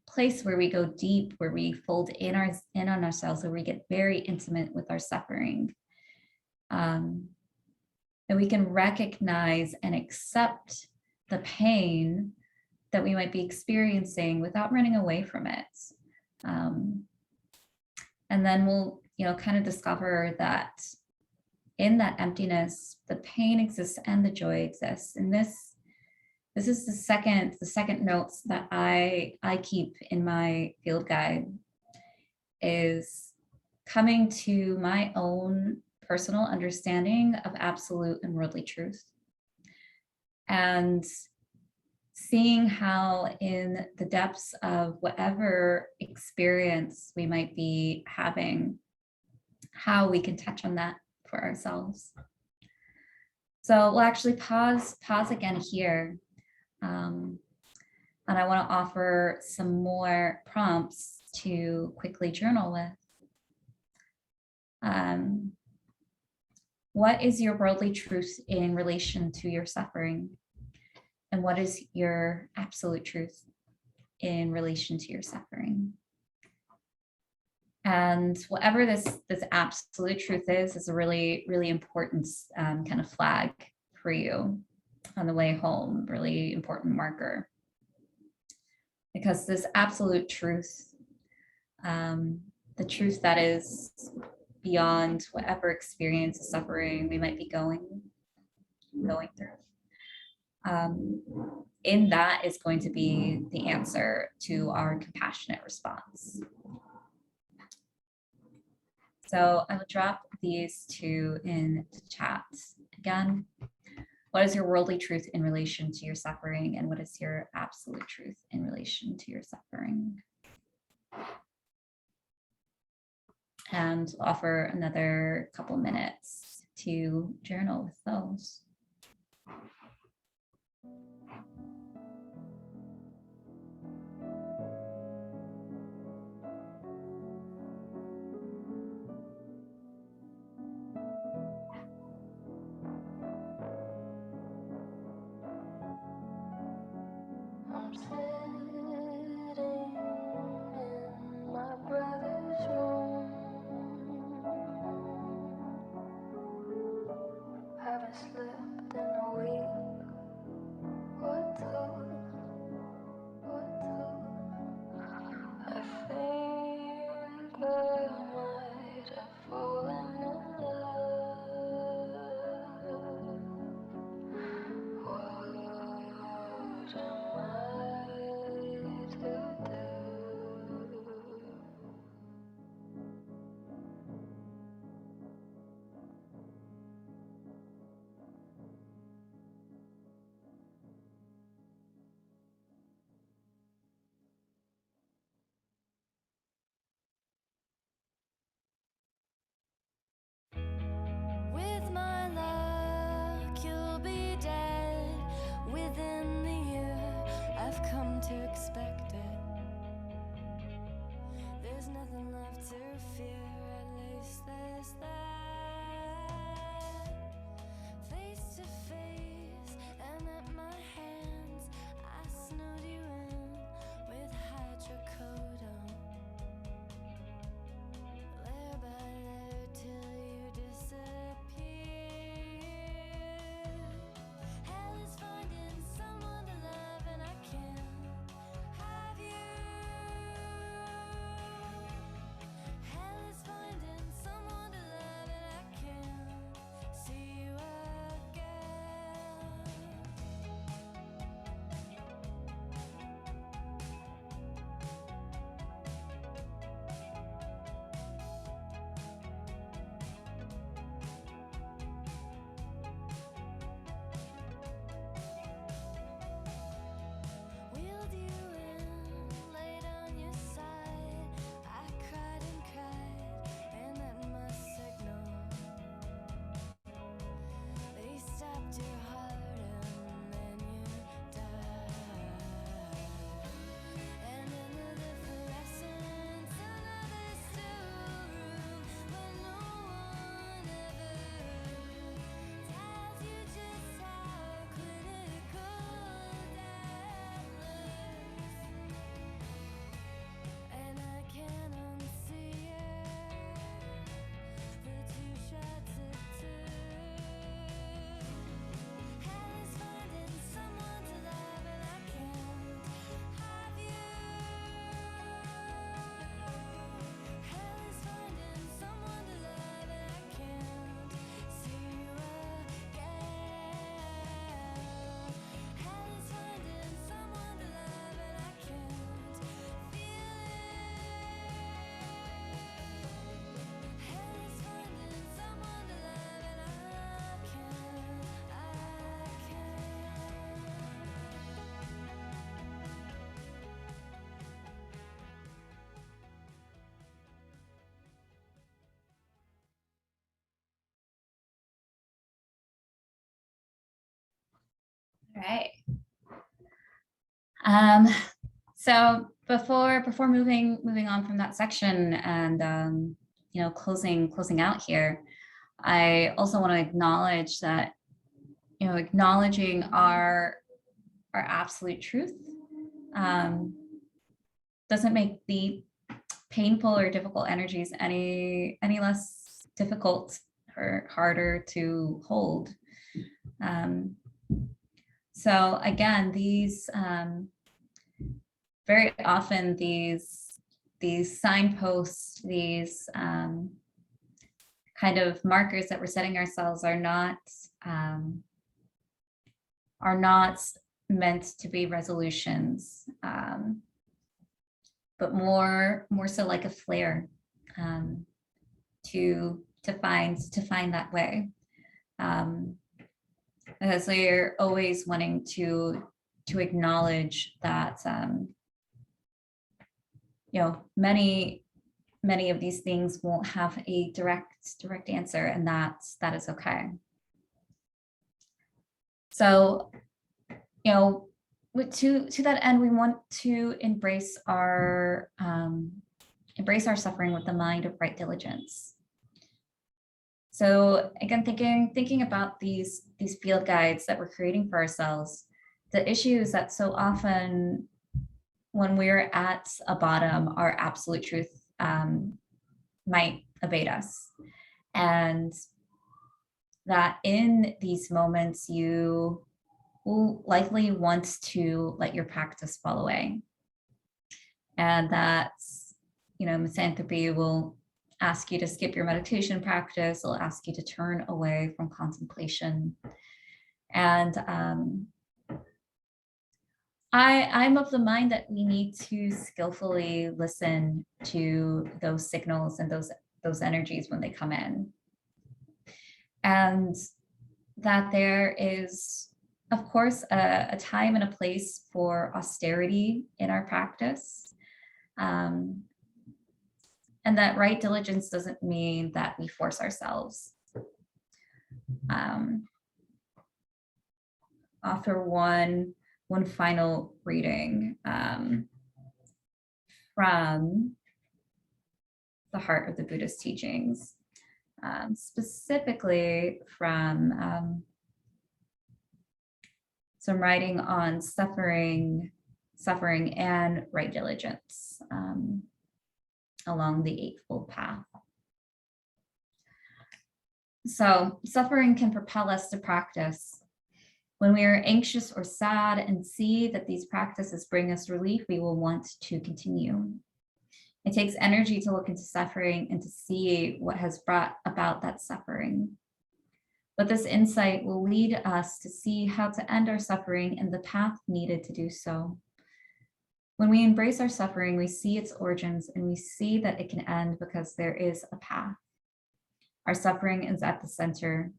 place where we go deep, where we fold in on ourselves, where we get very intimate with our suffering, and we can recognize and accept the pain that we might be experiencing without running away from it. And then we'll, kind of discover that in that emptiness, the pain exists and the joy exists. And this is the second notes that I keep in my field guide. is coming to my own personal understanding of absolute and worldly truth, and seeing how in the depths of whatever experience we might be having, how we can touch on that for ourselves. So we'll actually pause again here. And I want to offer some more prompts to quickly journal with. What is your worldly truth in relation to your suffering? And what is your absolute truth in relation to your suffering? And whatever this absolute truth is a really, really important kind of flag for you on the way home, really important marker. Because this absolute truth, the truth that is beyond whatever experience of suffering we might be going through, in that is going to be the answer to our compassionate response. So I will drop these two in the chat again. What is your worldly truth in relation to your suffering? And what is your absolute truth in relation to your suffering? And offer another couple minutes to journal with those. I'm sitting in my brother's room. Haven't slept in a week. What two? I think I might have fallen in love. What am I to do? With my luck, you'll be dead within the year. I've come to expect it. There's nothing left to fear, at least there's that. Face to face, and at my hands, I snowed you in with hydrocodone. Layer by layer till you disappear. Hell is finding someone to love, and I can't have you. Hell is finding someone to love, and I can't see you again. right. So before moving on from that section and closing out here, I also want to acknowledge that acknowledging our absolute truth doesn't make the painful or difficult energies any less difficult or harder to hold. So again, these very often these signposts, these kind of markers that we're setting ourselves are not meant to be resolutions, but more so like a flare to find that way. Because they're always wanting to acknowledge that many of these things won't have a direct answer, and that is okay. So to that end, we want to embrace our suffering with the mind of right diligence. So again, thinking about these field guides that we're creating for ourselves, the issue is that so often when we're at a bottom, our absolute truth might evade us. And that in these moments, you will likely want to let your practice fall away. And that's, misanthropy will ask you to skip your meditation practice. It'll ask you to turn away from contemplation. And I'm of the mind that we need to skillfully listen to those signals and those energies when they come in. And that there is, of course, a time and a place for austerity in our practice. And that right diligence doesn't mean that we force ourselves. Offer one final reading from the heart of the Buddhist teachings, specifically from some writing on suffering and right diligence along the Eightfold Path. So suffering can propel us to practice. When we are anxious or sad and see that these practices bring us relief, we will want to continue. It takes energy to look into suffering and to see what has brought about that suffering. But this insight will lead us to see how to end our suffering and the path needed to do so. When we embrace our suffering, we see its origins and we see that it can end because there is a path. Our suffering is at the center.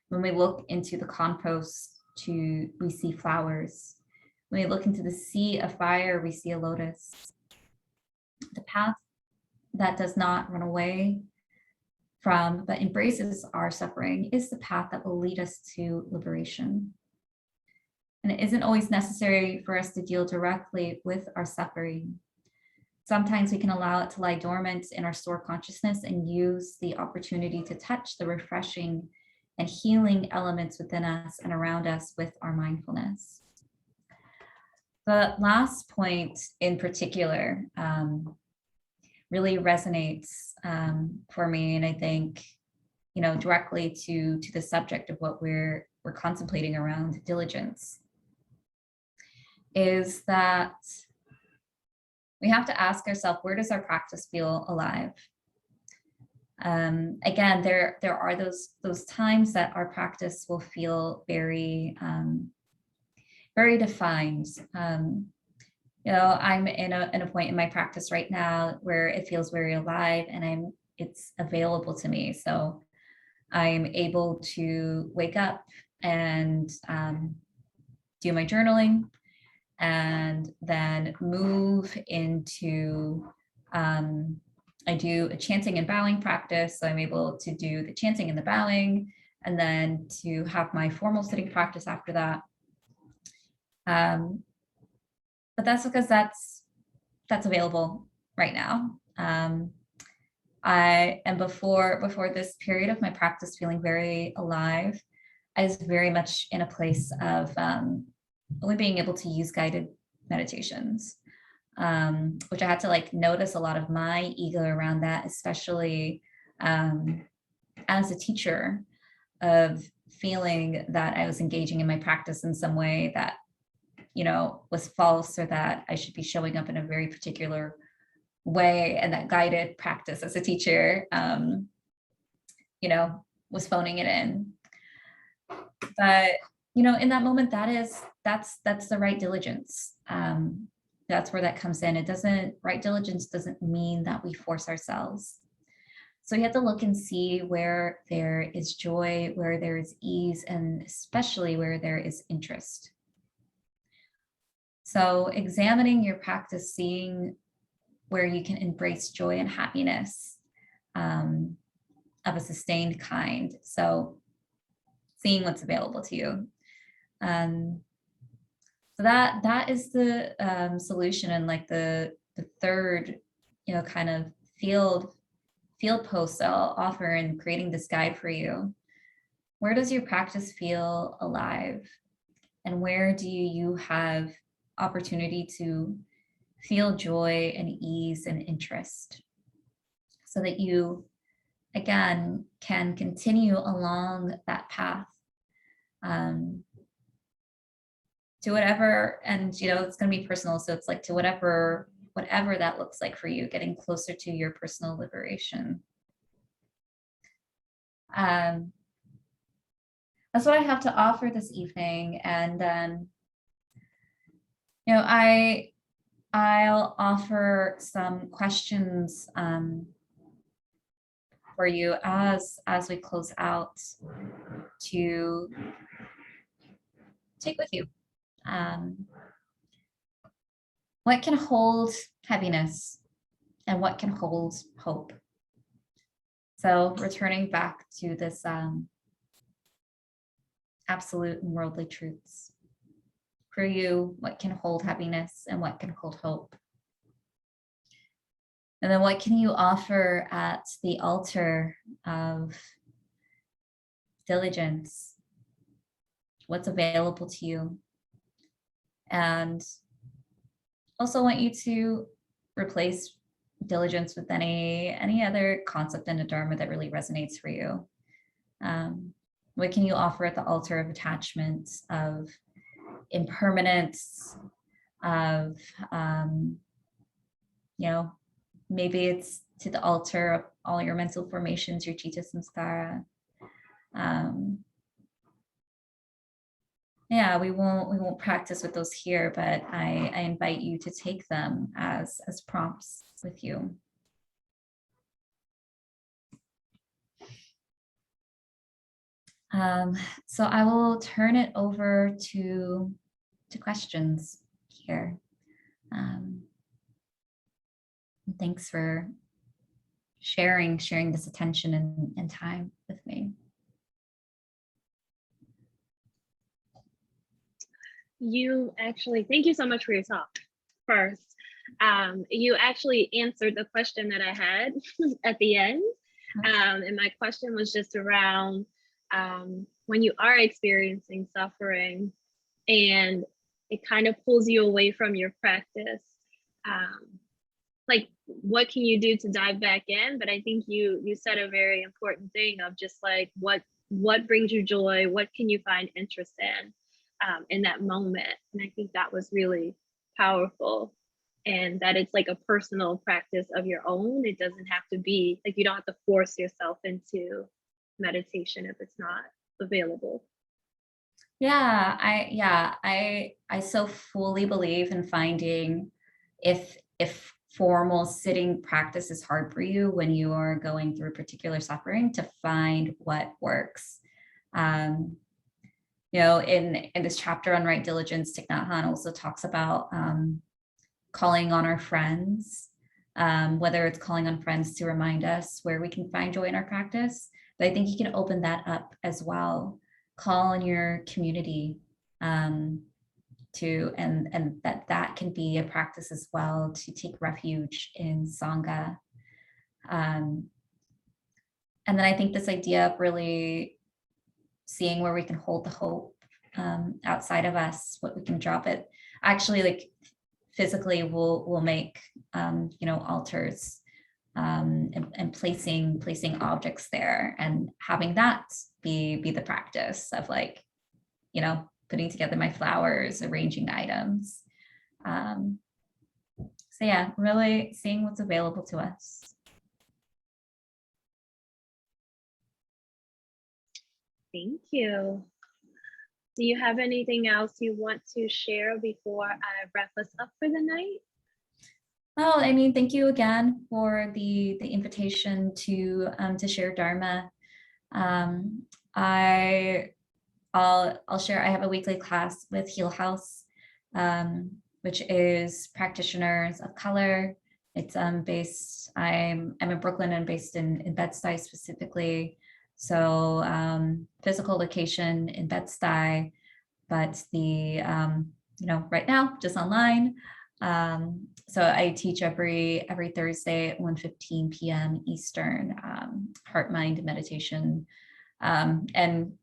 When we look into the compost, we see flowers. When we look into the sea of fire, we see a lotus. The path that does not run away from, but embraces our suffering is the path that will lead us to liberation. And it isn't always necessary for us to deal directly with our suffering. Sometimes we can allow it to lie dormant in our stored consciousness and use the opportunity to touch the refreshing and healing elements within us and around us with our mindfulness. The last point in particular really resonates for me, and I think, directly to the subject of what we're contemplating around diligence, is that we have to ask ourselves, where does our practice feel alive? Again, there are those times that our practice will feel very defined. I'm in a point in my practice right now where it feels very alive and it's available to me. So I'm able to wake up and do my journaling, and then move into, I do a chanting and bowing practice. So I'm able to do the chanting and the bowing, and then to have my formal sitting practice after that. But that's because that's available right now. And before this period of my practice feeling very alive, I was very much in a place of only being able to use guided meditations, which I had to like notice a lot of my ego around that, especially as a teacher, of feeling that I was engaging in my practice in some way that, you know, was false, or that I should be showing up in a very particular way, and that guided practice as a teacher, you know, was phoning it in. But, you know, in that moment, that's the right diligence. That's where that comes in. Right diligence doesn't mean that we force ourselves. So you have to look and see where there is joy, where there is ease, and especially where there is interest. So examining your practice, seeing where you can embrace joy and happiness of a sustained kind. So seeing what's available to you. So that is the solution, and like the third, you know, kind of field post I'll offer in creating this guide for you. Where does your practice feel alive? And where do you have opportunity to feel joy and ease and interest, so that you, again, can continue along that path to whatever, and you know, it's going to be personal. So it's like to whatever that looks like for you, getting closer to your personal liberation. That's what I have to offer this evening. And you know, I'll offer some questions for you as we close out, to take with you. What can hold heaviness, and what can hold hope? So returning back to this absolute and worldly truths. For you, what can hold heaviness and what can hold hope? And then what can you offer at the altar of diligence? What's available to you? And also want you to replace diligence with any other concept in the Dharma that really resonates for you. What can you offer at the altar of attachment, of impermanence, of you know, maybe it's to the altar of all your mental formations, your citta samskara. Yeah, we won't practice with those here, but I invite you to take them as prompts with you. So I will turn it over to questions here. Thanks for sharing this attention and time with me. You actually, thank you so much for your talk first. You actually answered the question that I had at the end. And my question was just around when you are experiencing suffering and it kind of pulls you away from your practice, like what can you do to dive back in? But I think you said a very important thing of just like what brings you joy, what can you find interest in that moment. And I think that was really powerful, and that it's like a personal practice of your own. It doesn't have to be like, you don't have to force yourself into meditation if it's not available. Yeah, I so fully believe in finding, if formal sitting practice is hard for you when you are going through particular suffering, to find what works. You know, in this chapter on right diligence, Thich Nhat Hanh also talks about calling on our friends, whether it's calling on friends to remind us where we can find joy in our practice. But I think you can open that up as well. Call on your community, and that can be a practice as well, to take refuge in Sangha. And then I think this idea of really seeing where we can hold the hope outside of us, what we can drop it. Actually, like physically, we'll make altars and placing objects there, and having that be the practice of, like, putting together my flowers, arranging items. So yeah, really seeing what's available to us. Thank you. Do you have anything else you want to share before I wrap us up for the night? Well, I mean, thank you again for the invitation to share Dharma. I'll share. I have a weekly class with Heal House, which is practitioners of color. It's based. I'm in Brooklyn and based in Bed-Stuy specifically. So physical location in Bed-Stuy, but the right now just online. So I teach every Thursday at 1:15 p.m. Eastern, heart mind meditation, and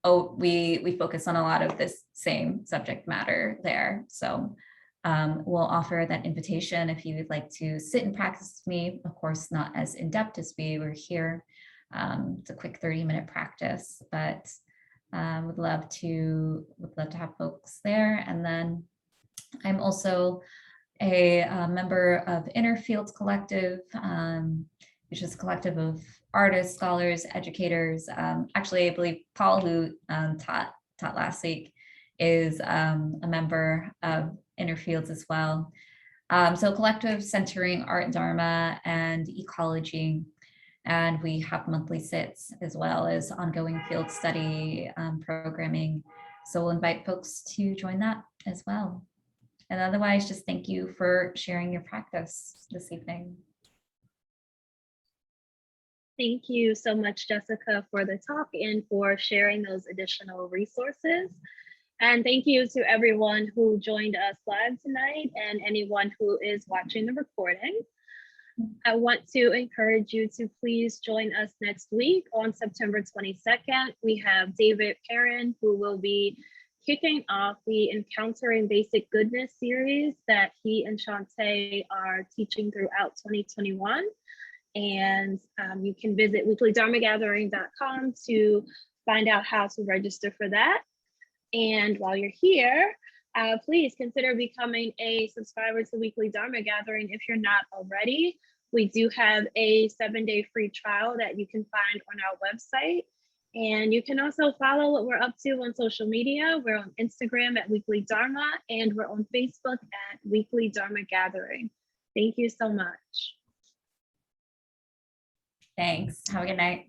we focus on a lot of this same subject matter there. So we'll offer that invitation if you would like to sit and practice with me. Of course, not as in depth as we were here. It's a quick 30-minute practice, but would love to have folks there. And then I'm also a member of Inner Fields Collective, which is a collective of artists, scholars, educators. Actually, I believe Paul, who taught last week, is a member of Inner Fields as well. So collective centering art and Dharma and ecology. And we have monthly sits as well as ongoing field study programming. So we'll invite folks to join that as well. And otherwise, just thank you for sharing your practice this evening. Thank you so much, Jessica, for the talk and for sharing those additional resources. And thank you to everyone who joined us live tonight and anyone who is watching the recording. I want to encourage you to please join us next week on September 22nd. We have David Perrin, who will be kicking off the Encountering Basic Goodness series that he and Shantae are teaching throughout 2021. And you can visit weeklydharmagathering.com to find out how to register for that. And while you're here, please consider becoming a subscriber to Weekly Dharma Gathering if you're not already. We do have a 7-day free trial that you can find on our website. And you can also follow what we're up to on social media. We're on Instagram at Weekly Dharma, and we're on Facebook at Weekly Dharma Gathering. Thank you so much. Thanks. Have a good night.